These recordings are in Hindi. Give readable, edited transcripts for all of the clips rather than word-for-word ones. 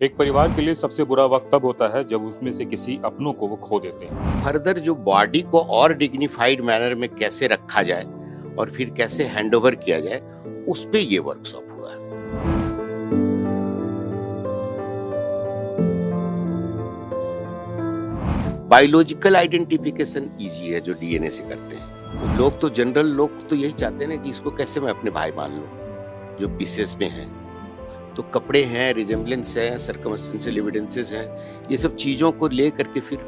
एक परिवार के लिए सबसे बुरा वक्त तब होता है जब उसमें से किसी अपनों को वो खो देते हैं। फर्दर जो बॉडी को और डिग्निफाइड मैनर में कैसे रखा जाए और फिर कैसे हैंडओवर किया जाए, उस पे ये वर्कशॉप हुआ है। बायोलॉजिकल आइडेंटिफिकेशन इजी है जो डीएनए से करते हैं। तो लोग तो जनरल लोग तो यही चाहते हैं ना कि इसको कैसे मैं अपने भाई मान लूं जो पीसेस में है। तो कपड़े हैं, रिजेम्बलेंस है, सर्कमस्टेंशियल एविडेंसेस हैं, ये सब चीजों को ले करके फिर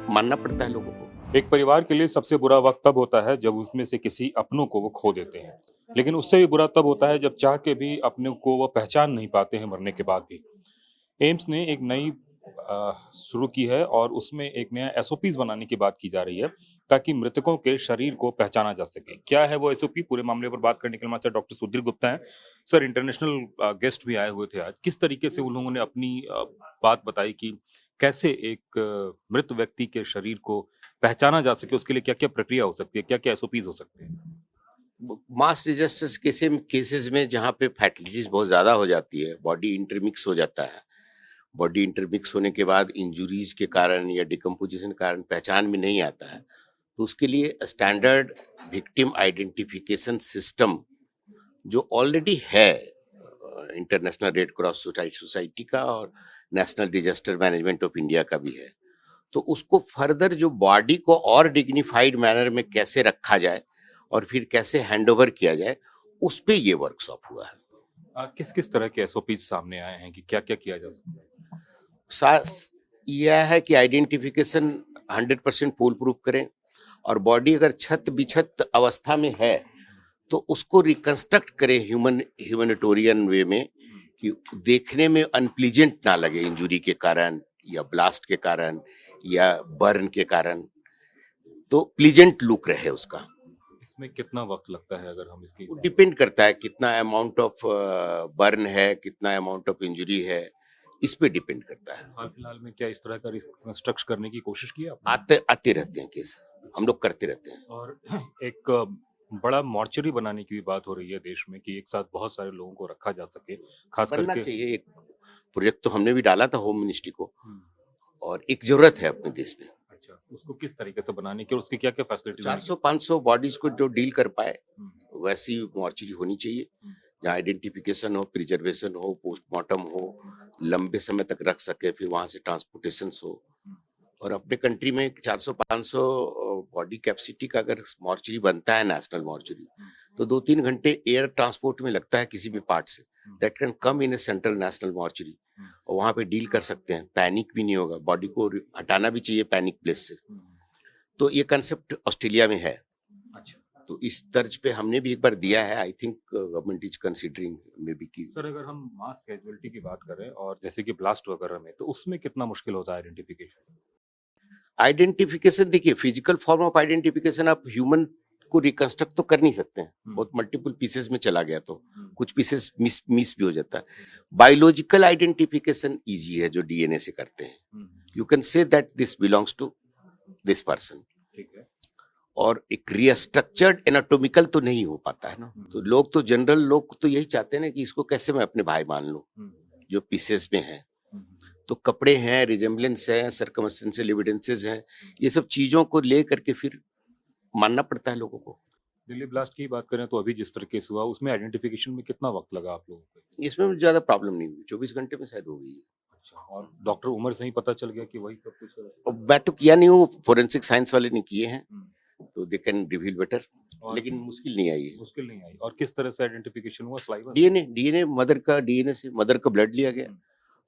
मानना पड़ता है लोगों को। एक परिवार के लिए सबसे बुरा वक्त तब होता है जब उसमें से किसी अपनों को वो खो देते हैं। लेकिन उससे भी बुरा तब होता है जब चाह के भी अपने को वो पहचान नहीं पाते हैं मरने के बाद भी। एम्स ने एक नई शुरू की है और उसमें एक नया एसओपीज बनाने की बात की जा रही है ताकि मृतकों के शरीर को पहचाना जा सके। क्या है वो एसओपी, पूरे मामले पर बात करने के लिए हमारे साथ डॉक्टर सुधीर गुप्ता हैं। सर, इंटरनेशनल गेस्ट भी आए हुए थे आज। किस तरीके से उन लोगों ने अपनी बात बताई कि कैसे एक मृत व्यक्ति के शरीर को पहचाना जा सके, उसके लिए क्या क्या प्रक्रिया हो सकती है, क्या क्या एसओपीज हो सकते हैं। मास डिजास्टर्स केसेस में जहाँ पे फैटिलिटीज बहुत ज्यादा हो जाती है, बॉडी इंटरमिक्स हो जाता है। बॉडी इंटरमिक्स होने के बाद इंजुरीज के कारण या डिकम्पोजिशन के कारण पहचान में नहीं आता है, तो उसके लिए स्टैंडर्ड विक्टिम आइडेंटिफिकेशन सिस्टम जो ऑलरेडी है इंटरनेशनल रेड क्रॉस सोसाइटी का और national disaster management of India का भी है। तो उसको फर्दर जो बॉडी को और डिग्निफाइड मैनर में कैसे रखा जाए और फिर कैसे हैंडओवर किया जाए, उस पे ये वर्कशॉप हुआ है। किस किस तरह के एसओपीज सामने आए हैं कि क्या क्या किया जा सकता है। यह है कि आइडेंटिफिकेशन 100% फूल प्रूफ करें, और बॉडी अगर छत बिछत अवस्था में है तो उसको रिकंस्ट्रक्ट करें ह्यूमैनिटेरियन वे में, कि देखने में अनप्लीजेंट ना लगे इंजुरी के कारण या ब्लास्ट के कारण या बर्न के कारण, तो प्लीजेंट लुक रहे उसका। इसमें कितना वक्त लगता है अगर हम इसकी। डिपेंड करता है कितना अमाउंट ऑफ बर्न है, कितना अमाउंट ऑफ इंजुरी है, इस पे डिपेंड करता है। हाल फिलहाल में क्या इस तरह का रिकंस्ट्रक्ट करने की कोशिश की आपने? आते आते रहते हैं केस, हम लोग करते रहते हैं। और एक बड़ा मॉर्चरी बनाने की भी बात हो रही है देश में कि एक साथ बहुत सारे लोगों को रखा जा सके, खास बनना करके। चाहिए। एक प्रोजेक्ट तो हमने भी डाला था होम मिनिस्ट्री को, हम्म, और एक जरूरत है अपने देश में। अच्छा, उसको किस तरीके से बनाने की और उसकी क्या क्या फैसिलिटीज 400-500 बॉडीज को जो डील कर पाए वैसी मॉर्चरी होनी चाहिए, जहाँ आइडेंटिफिकेशन हो, प्रिजर्वेशन हो, पोस्टमार्टम हो, लंबे समय तक रख सके, फिर वहां से ट्रांसपोर्टेशन हो। और अपने कंट्री में 400-500 बॉडी कैपेसिटी का अगर मॉर्चरी बनता है, नेशनल मॉर्चरी, तो 2-3 घंटे एयर ट्रांसपोर्ट में लगता है किसी भी पार्ट से, that can come in A central national mortuary, और वहां पे डील कर सकते हैं। पैनिक भी नहीं होगा, बॉडी को हटाना भी चाहिए पैनिक प्लेस से। तो ये कंसेप्ट ऑस्ट्रेलिया में है। अच्छा, तो इस तर्ज पे हमने भी एक बार दिया है। I think government is considering may be की। सर, अगर हम मास कैजुअलिटी की बात करें और जैसे कि ब्लास्ट वगैरह में, तो उसमें कितना मुश्किल होता है आइडेंटिफिकेशन। आइडेंटिफिकेशन देखिए, फिजिकल फॉर्म ऑफ आइडेंटिफिकेशन आप ह्यूमन को रिकंस्ट्रक्ट तो कर नहीं सकते हैं, बहुत मल्टीपल पीसेस में चला गया तो कुछ पीसेस मिस भी हो जाता है। बायोलॉजिकल आइडेंटिफिकेशन इजी है जो डीएनए से करते हैं। You can say that this belongs to this person, ठीक है। और एक रिस्ट्रक्चर्ड एनाटॉमिकल तो नहीं हो पाता है ना। तो लोग तो जनरल लोग तो यही चाहते हैं ना कि इसको कैसे मैं अपने भाई मान लूं जो पीसेस में है। तो कपड़े हैं, रिजेम्बलेंस है, सर्कमस्टेंशियल एविडेंसेस हैं, ये सब चीजों को ले करके फिर मानना पड़ता है लोगों को। दिल्ली ब्लास्ट की बात करें तो अभी जिस तरह केस हुआ उसमें आइडेंटिफिकेशन में कितना वक्त लगा आप लोगों को। इसमें ज्यादा प्रॉब्लम नहीं हुई, 24 घंटे में शायद हो गई है। अच्छा, और डॉक्टर उमर से ही पता चल गया कि वही सब कुछ है। और मैं तो किया नहीं हूँ, फोरेंसिक साइंस वाले ने किए हैं, तो दे कैन रिवील बेटर। लेकिन मुश्किल नहीं आई है। मुश्किल नहीं आई। और किस तरह से आइडेंटिफिकेशन हुआ? स्लाइवा। डीएनए मदर का, डीएनए से मदर का ब्लड लिया गया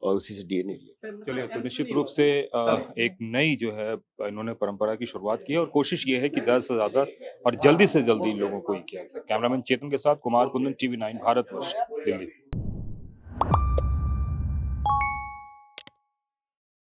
और उसी से डीएनए लिया। चलिए, तो निश्चित रूप से एक नई जो है इन्होंने परंपरा की शुरुआत की है और कोशिश ये है कि ज्यादा से ज्यादा और जल्दी से जल्दी लोगों को ये किया जाए। कैमरामैन चेतन के साथ कुमार कुंदन, टीवी 9 भारतवर्ष, दिल्ली।